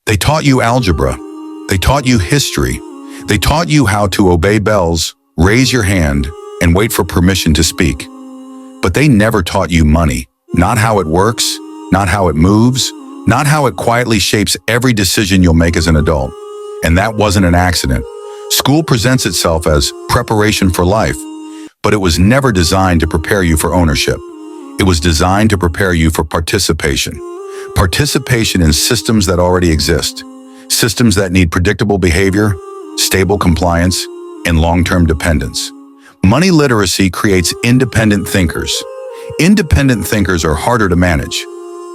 They taught you algebra. They taught you history. They taught you how to obey bells, raise your hand, and wait for permission to speak. But they never taught you money. Not how it works, not how it moves, not how it quietly shapes every decision you'll make as an adult. And that wasn't an accident. School presents itself as preparation for life, but it was never designed to prepare you for ownership. It was designed to prepare you for participation. Participation in systems that already exist. Systems that need predictable behavior, stable compliance, and long-term dependence. Money literacy creates independent thinkers. Independent thinkers are harder to manage,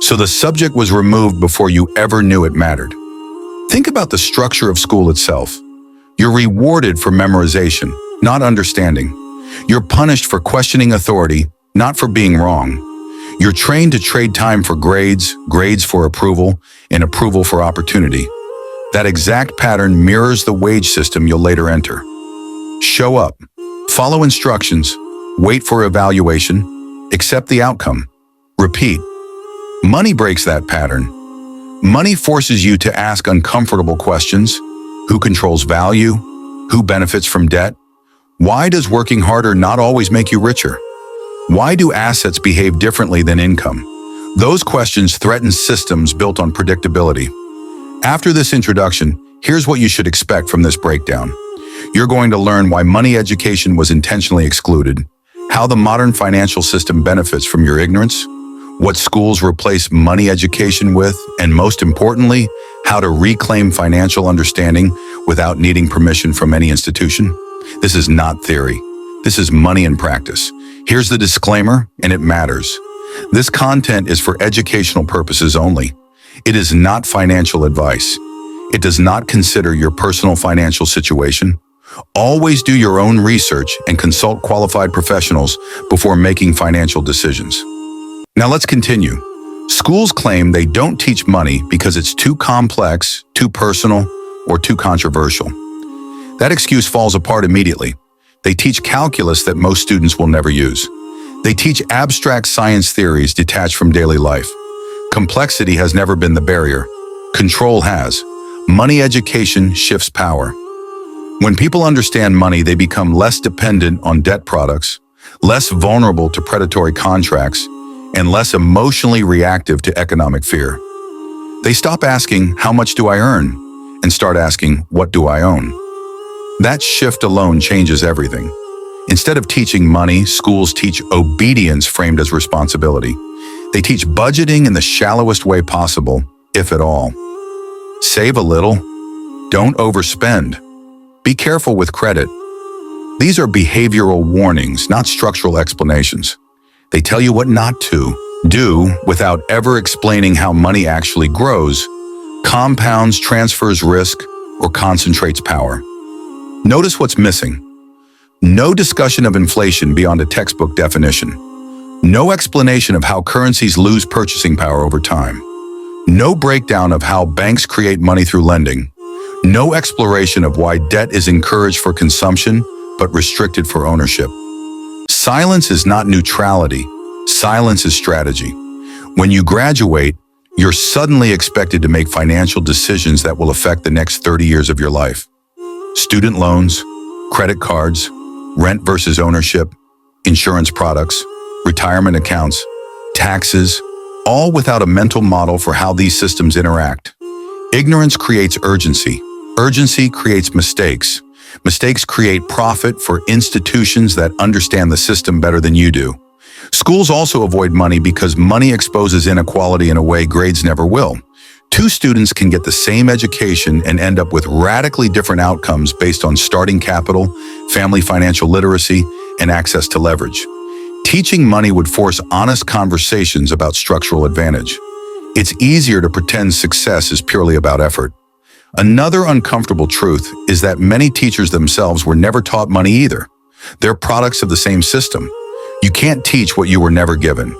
so the subject was removed before you ever knew it mattered. Think about the structure of school itself. You're rewarded for memorization, not understanding. You're punished for questioning authority, not for being wrong. You're trained to trade time for grades, grades for approval, and approval for opportunity. That exact pattern mirrors the wage system you'll later enter. Show up, follow instructions, wait for evaluation, accept the outcome, repeat. Money breaks that pattern. Money forces you to ask uncomfortable questions. Who controls value? Who benefits from debt? Why does working harder not always make you richer? Why do assets behave differently than income? Those questions threaten systems built on predictability. After this introduction, here's what you should expect from this breakdown. You're going to learn why money education was intentionally excluded, how the modern financial system benefits from your ignorance, what schools replace money education with, and most importantly, how to reclaim financial understanding without needing permission from any institution. This is not theory. This is money in practice. Here's the disclaimer, and it matters. This content is for educational purposes only. It is not financial advice. It does not consider your personal financial situation. Always do your own research and consult qualified professionals before making financial decisions. Now let's continue. Schools claim they don't teach money because it's too complex, too personal, or too controversial. That excuse falls apart immediately. They teach calculus that most students will never use. They teach abstract science theories detached from daily life. Complexity has never been the barrier. Control has. Money education shifts power. When people understand money, they become less dependent on debt products, less vulnerable to predatory contracts, and less emotionally reactive to economic fear. They stop asking, "How much do I earn?" and start asking, "What do I own?" That shift alone changes everything. Instead of teaching money, schools teach obedience framed as responsibility. They teach budgeting in the shallowest way possible, if at all. Save a little. Don't overspend. Be careful with credit. These are behavioral warnings, not structural explanations. They tell you what not to do without ever explaining how money actually grows, compounds, transfers risk, or concentrates power. Notice what's missing. No discussion of inflation beyond a textbook definition. No explanation of how currencies lose purchasing power over time. No breakdown of how banks create money through lending. No exploration of why debt is encouraged for consumption but restricted for ownership. Silence is not neutrality. Silence is strategy. When you graduate, you're suddenly expected to make financial decisions that will affect the next 30 years of your life. Student loans, credit cards, rent versus ownership, insurance products, retirement accounts, taxes, all without a mental model for how these systems interact. Ignorance creates urgency. Urgency creates mistakes. Mistakes create profit for institutions that understand the system better than you do. Schools also avoid money because money exposes inequality in a way grades never will. Two students can get the same education and end up with radically different outcomes based on starting capital, family financial literacy, and access to leverage. Teaching money would force honest conversations about structural advantage. It's easier to pretend success is purely about effort. Another uncomfortable truth is that many teachers themselves were never taught money either. They're products of the same system. You can't teach what you were never given.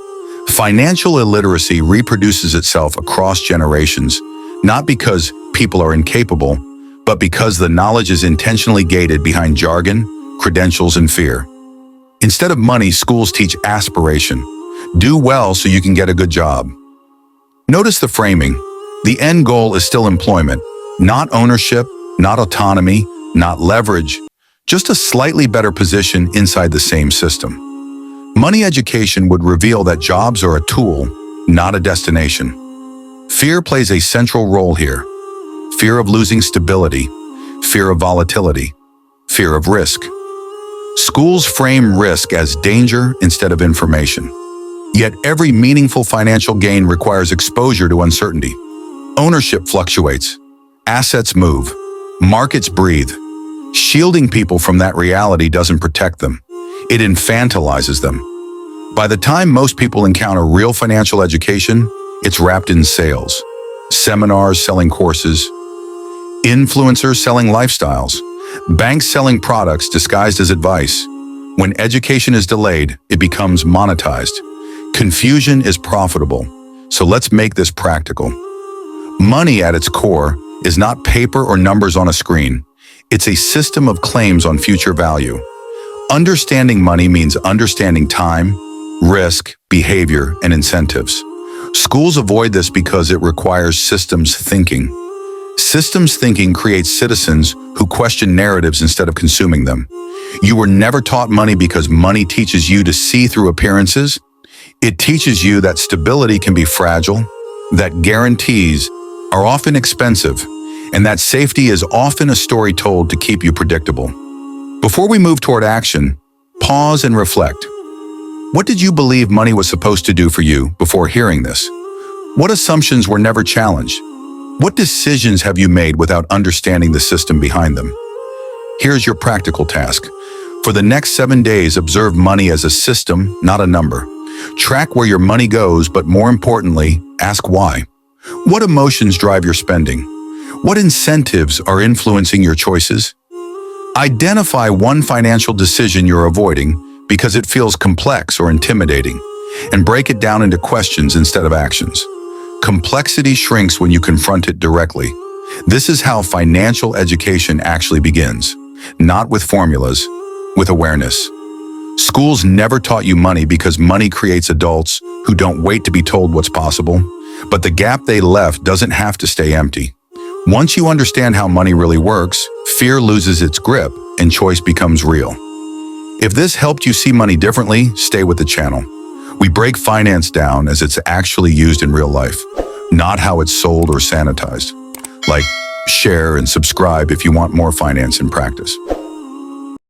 Financial illiteracy reproduces itself across generations, not because people are incapable, but because the knowledge is intentionally gated behind jargon, credentials, and fear. Instead of money, schools teach aspiration. Do well so you can get a good job. Notice the framing. The end goal is still employment, not ownership, not autonomy, not leverage, just a slightly better position inside the same system. Money education would reveal that jobs are a tool, not a destination. Fear plays a central role here. Fear of losing stability, fear of volatility, fear of risk. Schools frame risk as danger instead of information. Yet every meaningful financial gain requires exposure to uncertainty. Ownership fluctuates, assets move, markets breathe. Shielding people from that reality doesn't protect them. It infantilizes them. By the time most people encounter real financial education, it's wrapped in sales. Seminars selling courses, influencers selling lifestyles, banks selling products disguised as advice. When education is delayed, it becomes monetized. Confusion is profitable. So let's make this practical. Money at its core is not paper or numbers on a screen. It's a system of claims on future value. Understanding money means understanding time, risk, behavior, and incentives. Schools avoid this because it requires systems thinking. Systems thinking creates citizens who question narratives instead of consuming them. You were never taught money because money teaches you to see through appearances. It teaches you that stability can be fragile, that guarantees are often expensive, and that safety is often a story told to keep you predictable. Before we move toward action, pause and reflect. What did you believe money was supposed to do for you before hearing this? What assumptions were never challenged? What decisions have you made without understanding the system behind them? Here's your practical task. For the next 7 days, observe money as a system, not a number. Track where your money goes, but more importantly, ask why. What emotions drive your spending? What incentives are influencing your choices? Identify one financial decision you're avoiding because it feels complex or intimidating, and break it down into questions instead of actions. Complexity shrinks when you confront it directly. This is how financial education actually begins, not with formulas, with awareness. Schools never taught you money because money creates adults who don't wait to be told what's possible, but the gap they left doesn't have to stay empty. Once you understand how money really works, fear loses its grip and choice becomes real. If this helped you see money differently, stay with the channel. We break finance down as it's actually used in real life, not how it's sold or sanitized. Like, share and subscribe if you want more finance in practice.